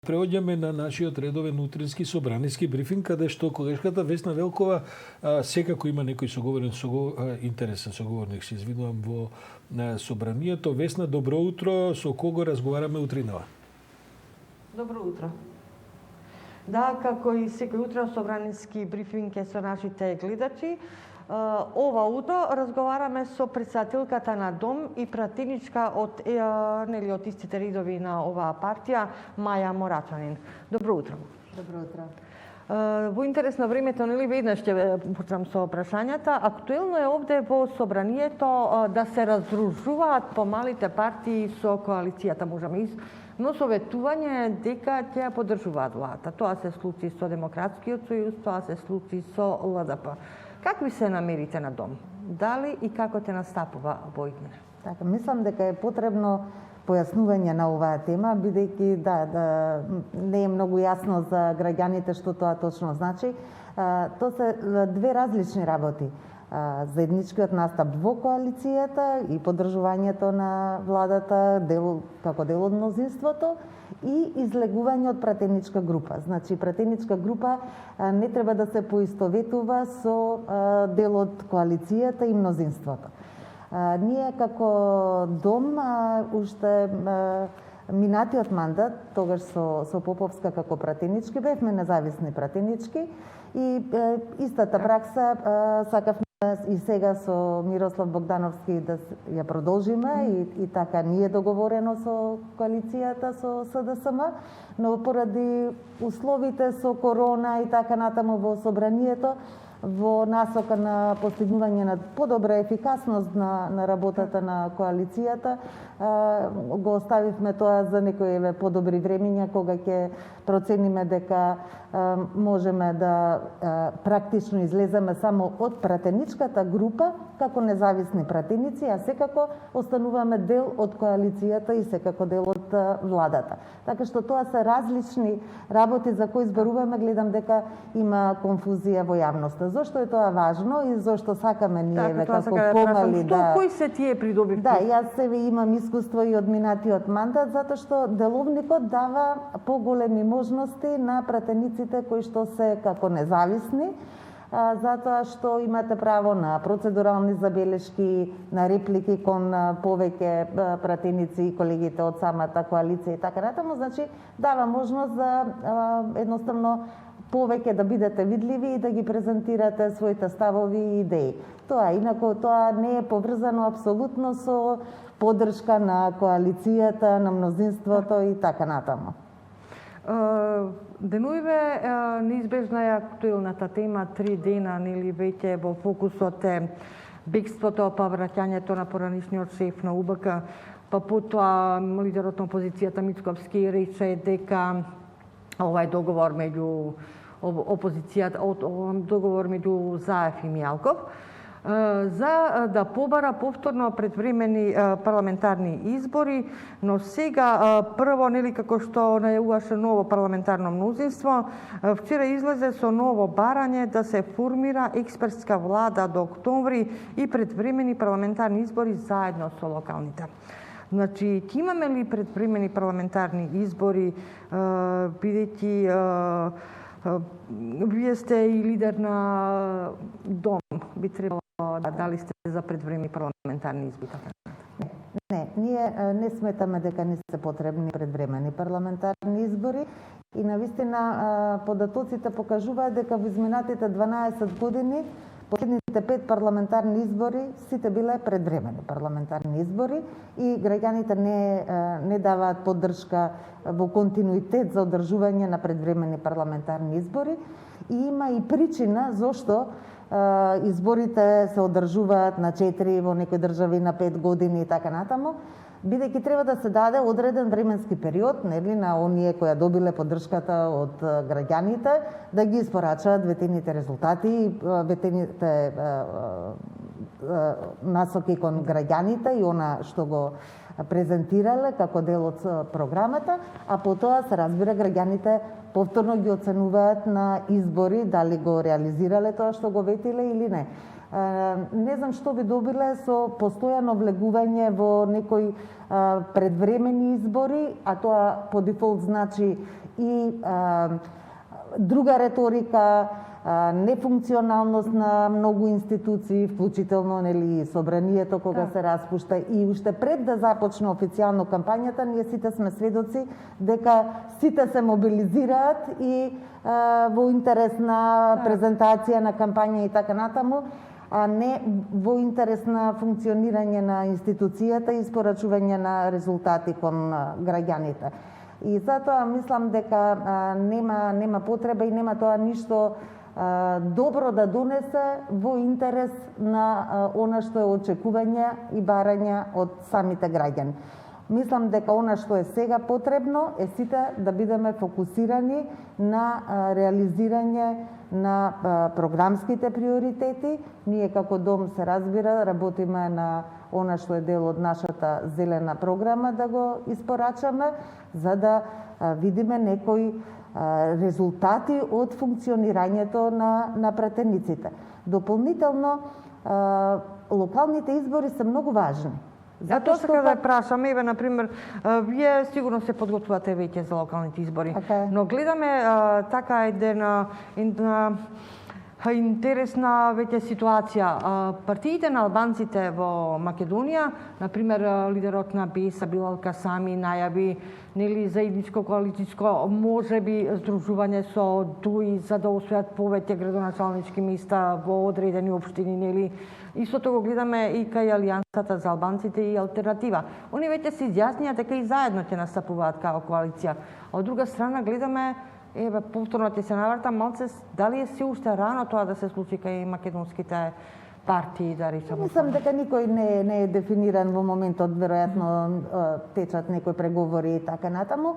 Преоѓаме на нашиот редовен утрински собраниски брифинг, каде што колешката Весна Велкова секако има некој соговорен, интересен соговорник, се извинувам, во собранието. Весна, добро утро, со кого разговараме утринава? Добро утро. Да, како и секој утро собраниски брифинг е со нашите гледачи. Ова утро разговараме со председателката на Дом и пратеничка од истите редови на оваа партија, Маја Морачанин. Добро утро. Добро утро. Во интерес на времето, веднаш ќе почнам со прашањата. Актуелно е овде во собранието да се раздружуваат помалите партии со коалицијата Можеме, но советување дека ќе ја поддржуваат владата. Тоа се случи со Демократскиот сојуз, тоа се случи со ЛДП. Какви се намерите на Дом? Дали и како те настапува во иднина? Така, мислам дека е потребно појаснување на оваа тема, бидејќи не е многу јасно за граѓаните што тоа точно значи. Тоа се две различни работи. Заедничкиот настап во коалицијата и поддржувањето на владата како дел од мнозинството и излегување од пратеничка група. Значи, пратеничка група не треба да се поистоветува со дел од коалицијата и мнозинството. Ние како Дом уште минатиот мандат, тогаш со Поповска како пратенички, бевме независни пратенички и истата пракса сакавме и сега со Мирослав Богдановски да ја продолжиме и така ние договорено со коалицијата со СДСМ, но поради условите со корона и така натаму во собранието, во насока на постигнување на подобра ефикасност на работата на коалицијата, го оставивме тоа за некои подобри времиња кога ќе процениме дека можеме да практично излеземе само од пратеничката група како независни пратеници, а секако остануваме дел од коалицијата и секако дел од владата. Така што тоа се различни работи за кои зборуваме, гледам дека има конфузија во јавноста. Зошто е тоа важно и зошто сакаме ние како помали да... Кои се тие придобивки? Да, јас себе имам искуство и од минатиот мандат, затоа што деловникот дава поголеми можности на пратениците кои што се како независни, затоа што имате право на процедурални забелешки, на реплики кон повеќе пратеници и колегите од самата коалиција и така натаму, значи дава можност за едноставно повеќе да бидете видливи и да ги презентирате своите ставови и идеи. Инаку тоа не е поврзано апсолутно со поддршка на коалицијата, на мнозинството и така натаму. Денуиве неизбежна е актуелната тема, 3 дена веќе во фокусот е бегството, па враќањето на поранишниот шеф на УБК, па потоа лидерот на опозицијата Мицковски рече дека овај договор меѓу опозицијата, договор меѓу Заев и Мијалков, за да побара повторно предвремени парламентарни избори, но сега прво, како што најавуваше ново парламентарно мнозинство, вчера излезе со ново барање да се формира експертска влада до октомври и предвремени парламентарни избори заедно со локалните. Значи, ќе имаме ли предвремени парламентарни избори, бидејќи вие сте и лидер на Дом, би требало дали сте за предвремени парламентарни избори? Не, ние не сметаме дека не се потребни предвремени парламентарни избори и навистина податоците покажуваат дека во изминатите 12 години последните 5 парламентарни избори сите биле предвремени парламентарни избори и граѓаните не даваат поддршка во континуитет за одржување на предвремени парламентарни избори и има и причина зошто изборите се одржуваат на 4, во некои држави на 5 години и така натаму, бидејќи треба да се даде одреден временски период, на оние кои добиле поддршката од граѓаните, да ги испорачаат ветените резултати, ветените насоки кон граѓаните и она што го презентирале како дел од програмата, а потоа се разбира граѓаните повторно ги оценуваат на избори дали го реализирале тоа што го ветиле или не. Не знам што би добиле со постојано влегување во некои предвремени избори, а тоа по дефолт значи и друга реторика, нефункционалност на многу институции, вклучително нели собранието кога се распушта, и уште пред да започне официјално кампањата, ние сите сме сведоци дека сите се мобилизираат и во интерес на презентација на кампања и така натаму, а не во интерес на функционирање на институцијата и испорачување на резултати кон граѓаните. И затоа мислам дека нема потреба и нема тоа ништо добро да донесе во интерес на она што е очекување и барање од самите граѓани. Мислам дека она што е сега потребно е сите да бидеме фокусирани на реализирање на програмските приоритети. Ние како дом, се разбира, работиме на она што е дел од нашата зелена програма да го испорачаме, за да видиме некои резултати од функционирањето на пратениците. Дополнително, локалните избори се многу важни. Затоа сакам да прашам, еве, например, вие сигурно се подготвувате веќе за локалните избори, но гледаме така една интересна веќе ситуација. Партиите на албанците во Македонија, например, лидерот на БЕС Билал Касами најави нели заедничко коалициско можеби здружување со ДУИ за да освојат повеќе градоначалнички места во одредени општини, нели. Истото го гледаме и кај Алијансата за албанците и Алтернатива. Они веќе се изјаснија дека и заедно ќе настапуваат како коалиција. А од друга страна гледаме, еве, повторно ќе се навртам малце, дали е се уште рано тоа да се случи кај македонските партии, да речеме? Мислам дека никој не е дефиниран во моментот, веројатно течат некои преговори и така натаму.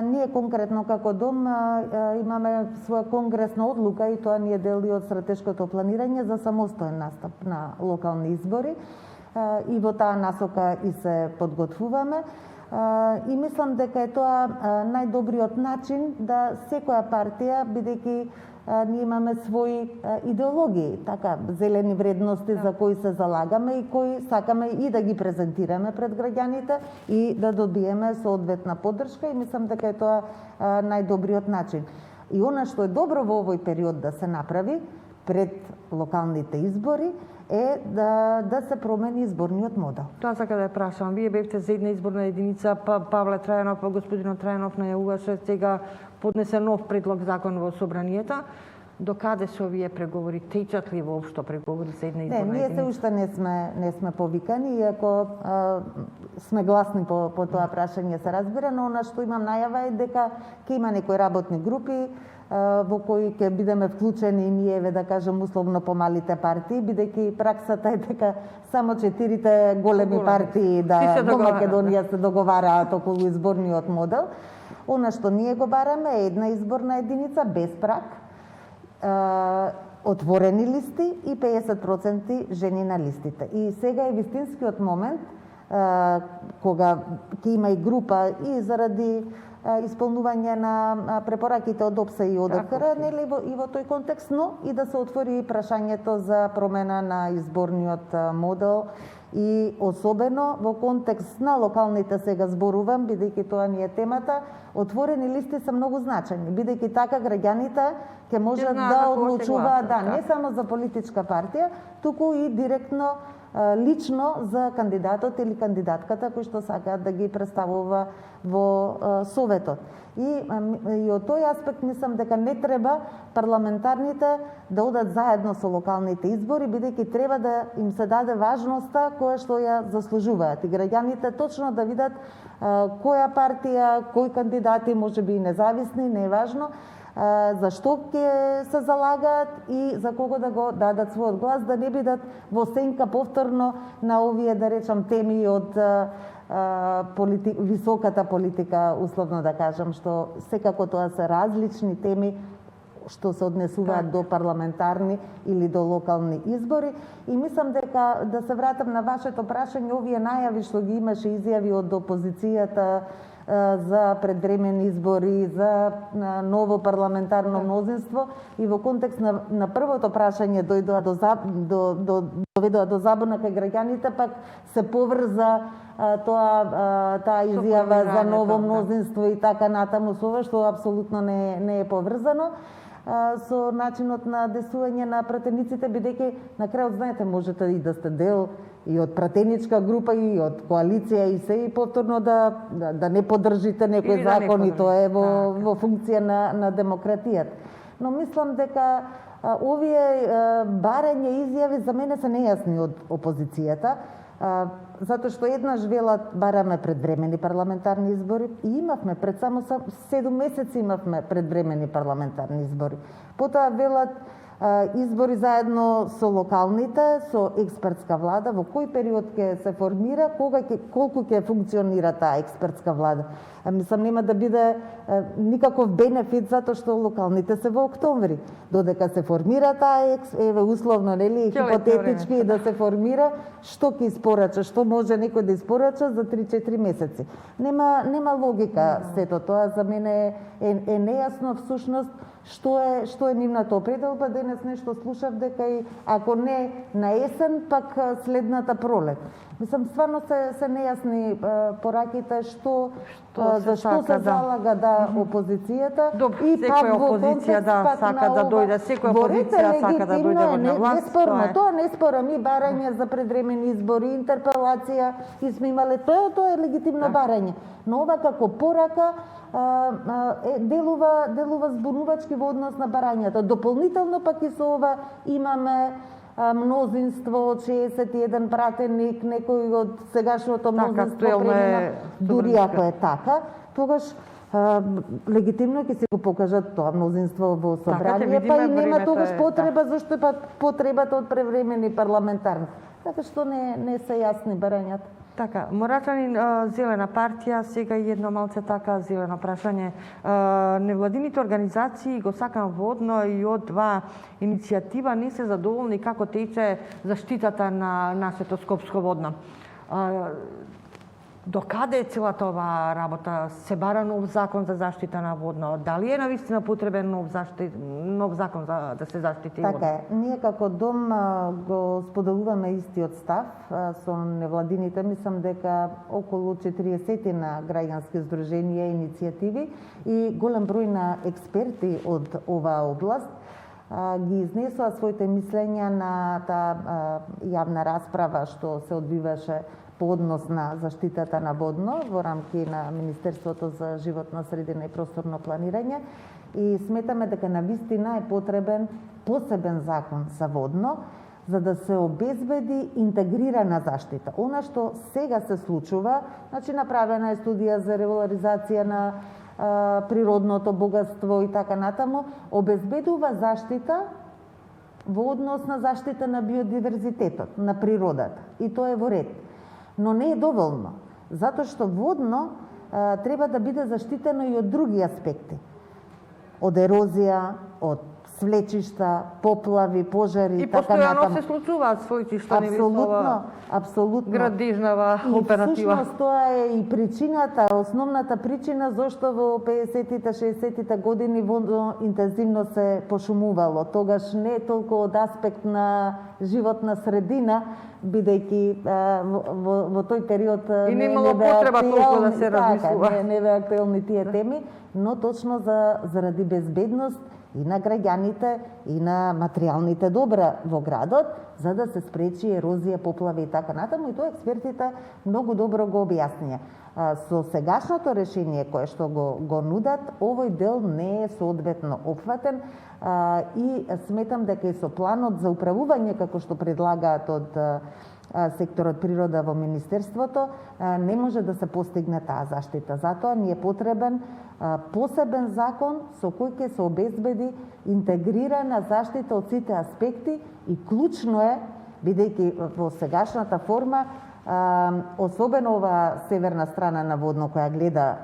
Ние конкретно како дом имаме своја конгресна одлука и тоа ни е дел и од стратешкото планирање за самостоен настап на локални избори и во таа насока и се подготвуваме. И мислам дека е тоа најдобриот начин да секоја партија, бидејќи ние имаме своји идеологии, така, зелени вредности за кои се залагаме и кои сакаме и да ги презентираме пред граѓаните и да добиеме соодветна поддршка, и мислам дека е тоа најдобриот начин. И она што е добро во овој период да се направи пред локалните избори е да се промени изборниот модел. Тоа сака да ја прашам. Вие бевте за една изборна единица, Павле Трајанов, господинот Трајанов најавуваше сега поднесе нов предлог закон во собранието. До каде се овие преговори? Течат ли воопшто преговори за една изборна единица? Не, ние се уште не сме повикани, иако сме гласни по тоа прашање, се разбира, но она што имам најава е дека ќе има некои работни групи во кои ќе бидеме вклучени и ние, да кажем, условно помалите партии, бидејќи праксата е дека само 4 големи партии во Македонија се договараат околу изборниот модел. Она што ние го бараме е една изборна единица без праг, отворени листи и 50% жени на листите. И сега е вистинскиот момент кога ќе има и група и заради исполнување на препораките од ОПСЕ и ОДКР, нели, и во тој контекст, но и да се отвори прашањето за промена на изборниот модел и особено во контекст на локалните, сега зборувам, бидејќи тоа ни е темата, отворени листи се многу значајни, бидејќи така граѓаните ќе можат да одлучуваат, не само за политичка партија, туку и директно лично за кандидатот или кандидатката кои што сакаат да ги представува во Советот. И од тој аспект мислам дека не треба парламентарните да одат заедно со локалните избори, бидејќи треба да им се даде важноста која што ја заслужуваат. И граѓаните точно да видат која партија, кои кандидати, можеби и независни, не е важно, за што ќе се залагаат и за кого да го дадат својот глас, да не бидат во сенка повторно на овие, да речам, теми од високата политика, условно да кажам, што секако тоа се различни теми што се однесуваат до парламентарни или до локални избори. И мислам дека, да се вратам на вашето прашање, овие најави што ги имаше, изјави од опозицијата, за предвремени избори, за ново парламентарно мнозинство и во контекст на првото прашање доведува до забуна кај граѓаните, пак се поврза таа изјава за ново мнозинство и така натаму со ова што апсолутно не е поврзано со начинот на действување на пратениците, бидејќи на крајот знаете можете и да сте дел и од пратеничка група и од коалиција и се и повторно да не поддржите некој закон и тоа е во функција на демократијата. Но мислам дека овие барање изјави за мене се нејасни од опозицијата, затоа што еднаш велат бараме предвремени парламентарни избори и имавме пред само 7 месеци имавме предвремени парламентарни избори. Потоа велат избори заедно со локалните, со експертска влада, во кој период ќе се формира, колку ќе функционира таа експертска влада. Мислам, нема да биде никаков бенефит затоа што локалните се во октомври. Додека се формира таа условно, нели, хипотетички да се формира, што ќе испорача, што може некој да испорача за 3-4 месеци. Нема логика сето тоа, за мене е нејасно всушност што е нивната определба. Денес нешто слушав дека и ако не на есен, пак следната пролет. Мислам, стварно се нејасни пораките за што се залага опозицијата и пак во контекст сака да дојде, секоја опозиција сака да дојде во власт. Неспорно, тоа не спорам, и барање за предвремени избори, интерпелација и сме имале, тоа е легитимно барање. Но ова како порака делува збунувачки во однос на барањата. Дополнително пак и со ова имаме мнозинство од 61 пратеник, некој од сегашното мнозинство премина, дури ако е така, тогаш легитимно ќе се го покажат тоа мнозинство во собрание, па и нема тогаш потреба, зашто е потребата од превремени парламентарни. Така што не се јасни барањата. Така, Морачанин, Зелена партија, сега и едно малце така зелено прашање. Невладините организации го сакам водно и од два иницијатива не се задоволни како тече заштитата на нашето Скопско водно. До каде е целата оваа работа? Се бара нов закон за заштита на водно? Дали е навистина потребен нов закон за да се заштити водно? Така е. Ние како дом го споделуваме истиот став со невладините. Мислам дека околу 40 на граѓански здруженија и иницијативи и голем број на експерти од оваа област ги изнесоа своите мислења на таа јавна расправа што се одвиваше по однос на заштитата на водно во рамки на Министерството за животна средина и просторно планирање и сметаме дека навистина е потребен посебен закон за водно за да се обезбеди интегрирана заштита. Она што сега се случува, значи направена е студија за регуларизација на природното богатство и така натаму, обезбедува заштита во однос на заштита на биодиверзитетот, на природата. И тоа е во ред. Но не е доволно, затоа што водно треба да биде заштитено и од други аспекти. Од ерозија, од свлечишта, поплави, пожари и така натаму. И постојано се случуваат свлечишта, апсолутно. Градежнава оператива. Всушност тоа е и причината, основната причина зашто во 50-тите, 60-тите години водно интензивно се пошумувало. Тогаш не е толку од аспект на животна средина, бидејќи во тој период не имало потреба толку да се размислува. Не беа актуелни тие теми, но точно заради безбедност и на граѓаните, и на материјалните добра во градот, за да се спречи ерозија, поплави и така натаму. И тоа експертите многу добро го објаснија. Со сегашното решение кое што го нудат, овој дел не е соодветно опфатен и сметам дека и со планот за управување, како што предлагаат од секторот природа во Министерството, не може да се постигне таа заштита. Затоа ни е потребен посебен закон со кој ќе се обезбеди интегрирана заштита од сите аспекти и клучно е, бидејќи во сегашната форма, особено оваа северна страна на водно која гледа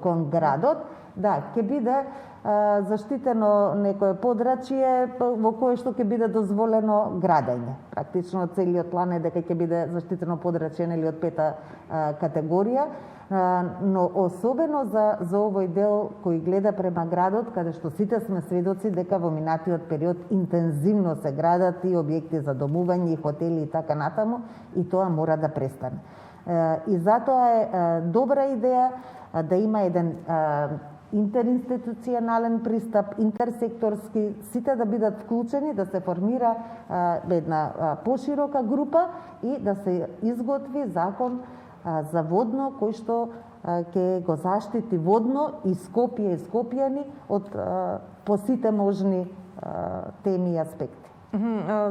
кон градот, ќе биде заштитено некое подрачје во кое што ќе биде дозволено градење. Практично целиот план е дека ќе биде заштитено подрачје од 5-та категорија. но особено за овој дел кој гледа према градот, каде што сите сме сведоци дека во минатиот период интензивно се градат и објекти за домување, и хотели и така натаму, и тоа мора да престане. И затоа е добра идеја да има еден интеринституционален пристап, интерсекторски, сите да бидат вклучени, да се формира една поширока група и да се изготви закон за водно кој што ќе го заштити водно и Скопје и скопјани од по сите можни теми и аспекти.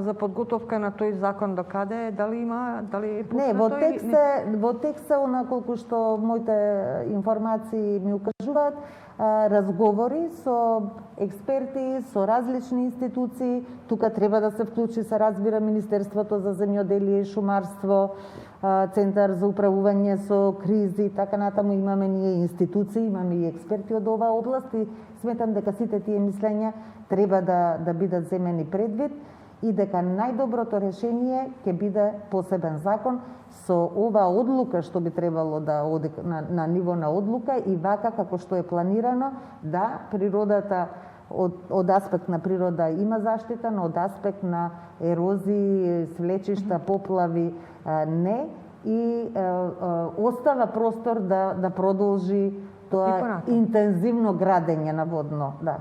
За подготовка на тој закон до каде? Дали има, дали е Не, во текст се онаколку што моите информации ми укажуваат, разговори со експерти, со различни институции. Тука треба да се вклучи, се разбира, Министерството за земјоделие и шумарство, Центар за управување со кризи и така натаму. Имаме ние институции, имаме и експерти од оваа област и сметам дека сите тие мислења треба да бидат земени предвид и дека најдоброто решение ќе биде посебен закон со оваа одлука што би требало да оди на ниво на одлука и вака како што е планирано, да, природата од аспект на природа има заштита, но од аспект на ерозии, свлечишта, поплави не, и остава простор да продолжи тоа интензивно градење на водно, да.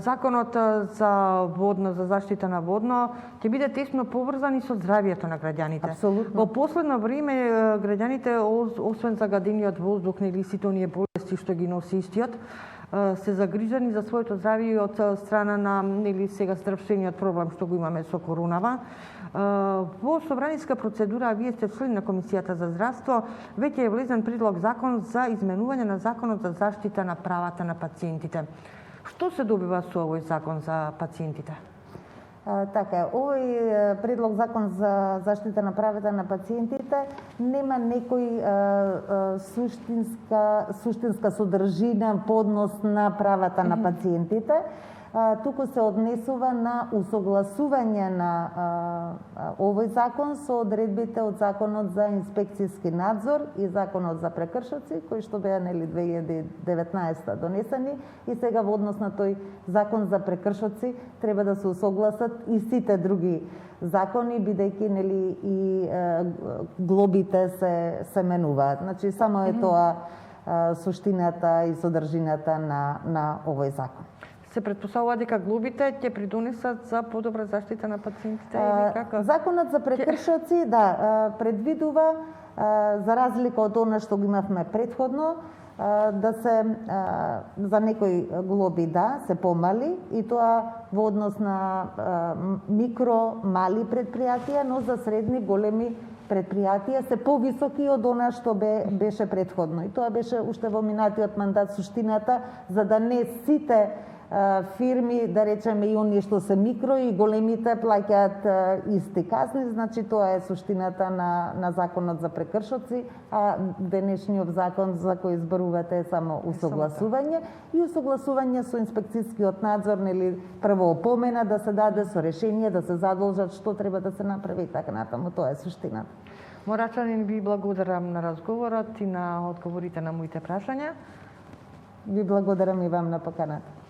Законот за водно, за заштита на водно, ќе биде тесно поврзан и со здравието на граѓаните. Апсолутно. Во последно време граѓаните, освен загадениот воздух, нели сите оние болести што ги носи истиот, се загрижени за своето здравје и од страна на нели сега здравствениот проблем што го имаме со коронава. Во собраниска процедура, а вие сте член на Комисијата за здравство, веќе е влезен предлог закон за изменување на законот за заштита на правата на пациентите. Што се добива со овој закон за пациентите? Така, овој предлог закон за заштита на правата на пациентите нема некој суштинска содржина по однос на правата на пациентите, туку се однесува на усогласување на овој закон со одредбите од Законот за инспекцијски надзор и Законот за прекршоци, кои што беа нели 2019 донесени, и сега во однос на тој закон за прекршоци треба да се усогласат и сите други закони, бидејќи нели и глобите се менуваат. Значи само е тоа суштината и содржината на овој закон. Се претпоставува дека глобите ќе придонесат за подобра заштита на пациентите или како? Законот за прекршоци, да, предвидува за разлика од она што го имавме претходно, да се за некои глоби се помали и тоа во однос на микро, мали предпријатија, но за средни, големи предпријатија се повисоки од она што беше претходно. И тоа беше уште во минатиот мандат суштината, за да не сите фирми, да речеме и оние што се микро и големите плаќаат исти казни, значи тоа е суштината на законот за прекршоци, а денешниот закон за кој зборувате е само усогласување и усогласување со инспекцијскиот надзор, нели прво опомена да се даде со решение, да се задолжат што треба да се направи и така натаму, тоа е суштината. Морачанин, ви благодарам на разговорот и на одговорите на моите прашања. Ви благодарам и вам на поканата.